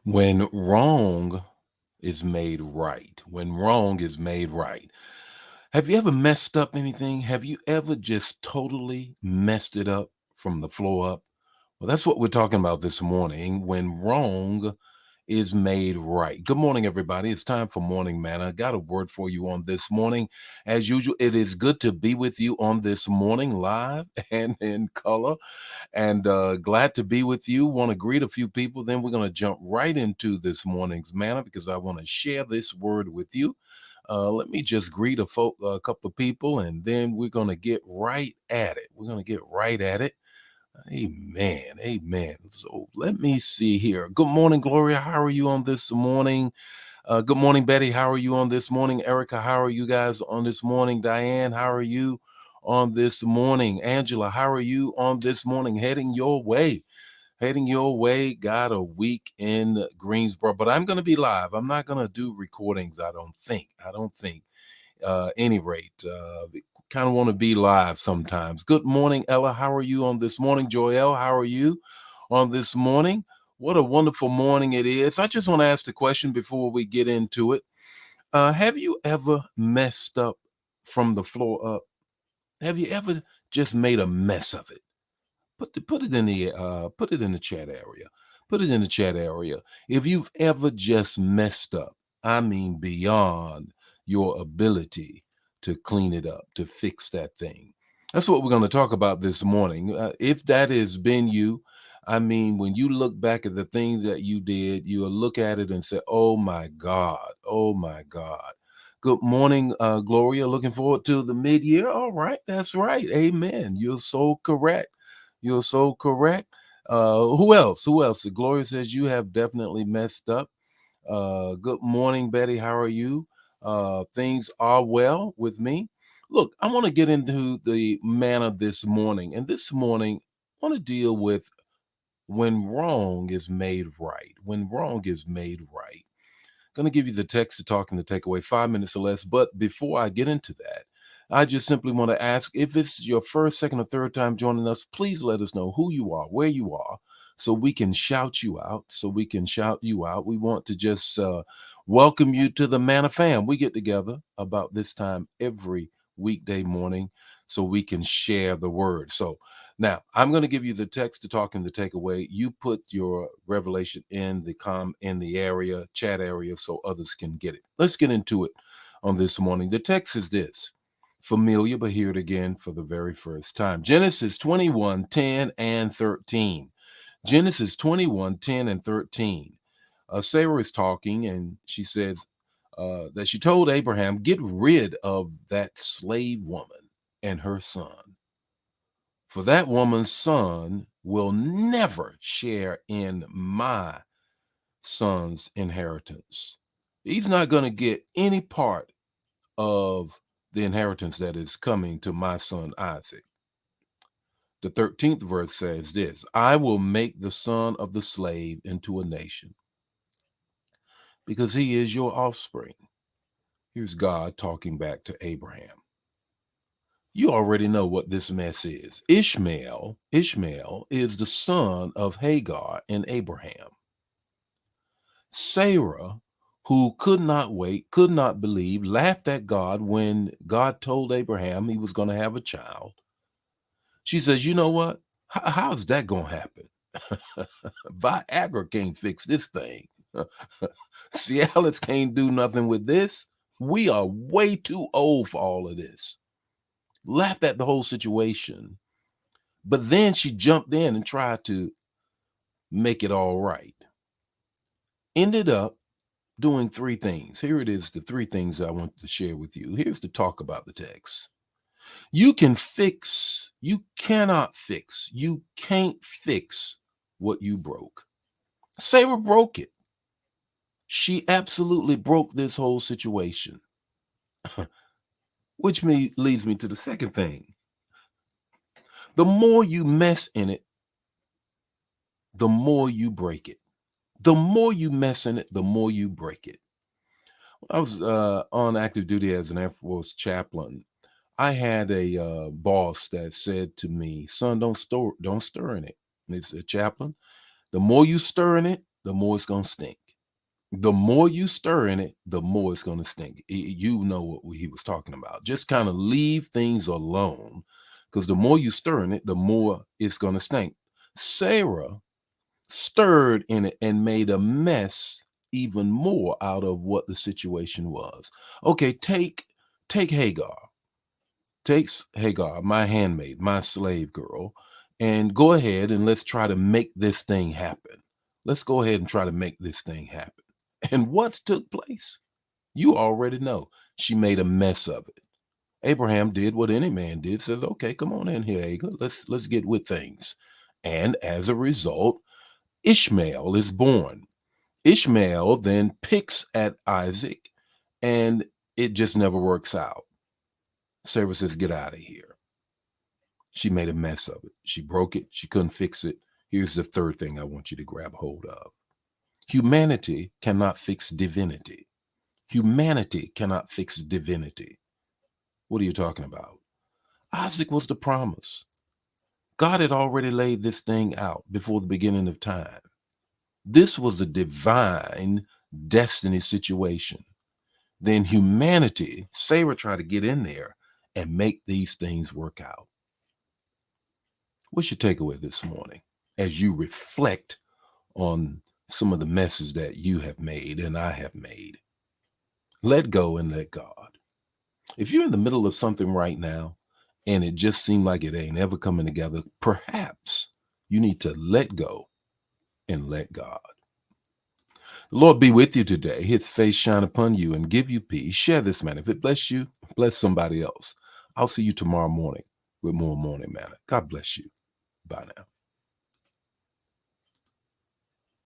When wrong is made right. When wrong is made right. Have you ever messed up anything? Have you ever just totally messed it up from the floor up? Well, that's what we're talking about this morning. When wrong is made right. Good morning, everybody. It's time for Morning Manna. I got a word for you on this morning. As usual, it is good to be with you on this morning, live and in color. And glad to be with you. Want to greet a few people. Then we're going to jump right into this morning's manna because I want to share this word with you. Let me just greet a couple of people, and then we're going to get right at it. We're going to get right at it. Amen. Amen. So let me see here. Good morning, Gloria. How are you on this morning? Good morning, Betty. How are you on this morning? Erica, how are you guys on this morning? Diane, how are you on this morning? Angela, how are you on this morning? Heading your way. Heading your way. Got a week in Greensboro, but I'm going to be live. I'm not going to do recordings, I don't think. Any rate, kind of want to be live sometimes. Good morning, Ella. How are you on this morning? Joelle, how are you on this morning? What a wonderful morning it is. I just want to ask the question before we get into it. Have you ever messed up from the floor up? Have you ever just made a mess of it? Put it in the chat area. Put it in the chat area. If you've ever just messed up, I mean beyond your ability to clean it up, to fix that thing. That's what we're going to talk about this morning. If that has been you, I mean, when you look back at the things that you did, you'll look at it and say, "Oh my God, oh my God." Good morning, Gloria. Looking forward to the mid-year. All right, that's right. Amen. You're so correct. You're so correct. Who else? Who else? Gloria says you have definitely messed up. Good morning, Betty. How are you? Things are well with me. Look, I want to get into the manna this morning. And this morning, I want to deal with when wrong is made right. When wrong is made right. Going to give you the text to talk and the takeaway, 5 minutes or less. But before I get into that, I just simply want to ask if it's your first, second, or third time joining us, please let us know who you are, where you are, so we can shout you out. So we can shout you out. We want to just welcome you to the Manna Fam. We get together about this time every weekday morning so we can share the word. So now, I'm going to give you the text to talk and the takeaway. You put your revelation in the area, chat area, so others can get it. Let's get into it on this morning. The text is this. Familiar, but hear it again for the very first time. Genesis 21:10 and 13. Genesis 21:10 and 13. Sarah is talking, and she says that she told Abraham, get rid of that slave woman and her son. For that woman's son will never share in my son's inheritance. He's not going to get any part of the inheritance that is coming to my son Isaac. The 13th verse says this, I will make the son of the slave into a nation because he is your offspring. Here's God talking back to Abraham. You already know what this mess is. Ishmael is the son of Hagar and Abraham. Sarah, who could not wait, could not believe, laughed at God when God told Abraham he was going to have a child. She says, you know what? How's that going to happen? Viagra can't fix this thing. Cialis can't do nothing with this. We are way too old for all of this. Laughed at the whole situation. But then she jumped in and tried to make it all right. Ended up doing three things. Here it is, the three things I want to share with you. Here's the talk about the text. You cannot fix, you can't fix what you broke. Sarah broke it. She absolutely broke this whole situation, which leads me to the second thing. The more you mess in it, the more you break it. The more you mess in it, the more you break it. When I was on active duty as an Air Force chaplain, I had a boss that said to me, "Son, don't stir in it." It's a chaplain. The more you stir in it, the more it's going to stink. The more you stir in it, the more it's going to stink. You know what he was talking about. Just kind of leave things alone, because the more you stir in it, the more it's going to stink. Sarah stirred in it and made a mess even more out of what the situation was. Okay, take Hagar. Takes Hagar, my handmaid, my slave girl, and go ahead and let's try to make this thing happen. Let's go ahead and try to make this thing happen. And what took place? You already know. She made a mess of it. Abraham did what any man did, says, okay, come on in here, Hagar. Let's get with things. And as a result, Ishmael is born. Ishmael then picks at Isaac, and it just never works out. Sarah says, get out of here. She made a mess of it. She broke it. She couldn't fix it. Here's the third thing I want you to grab hold of. Humanity cannot fix divinity. Humanity cannot fix divinity. What are you talking about? Isaac was the promise. God had already laid this thing out before the beginning of time. This was a divine destiny situation. Then humanity, Sarah, tried to get in there and make these things work out. What's your takeaway this morning as you reflect on some of the messes that you have made and I have made? Let go and let God. If you're in the middle of something right now and it just seemed like it ain't ever coming together, perhaps you need to let go and let God. The Lord be with you today. His face shine upon you and give you peace. Share this, man. If it bless you, bless somebody else. I'll see you tomorrow morning with more Morning Manna. God bless you. Bye now.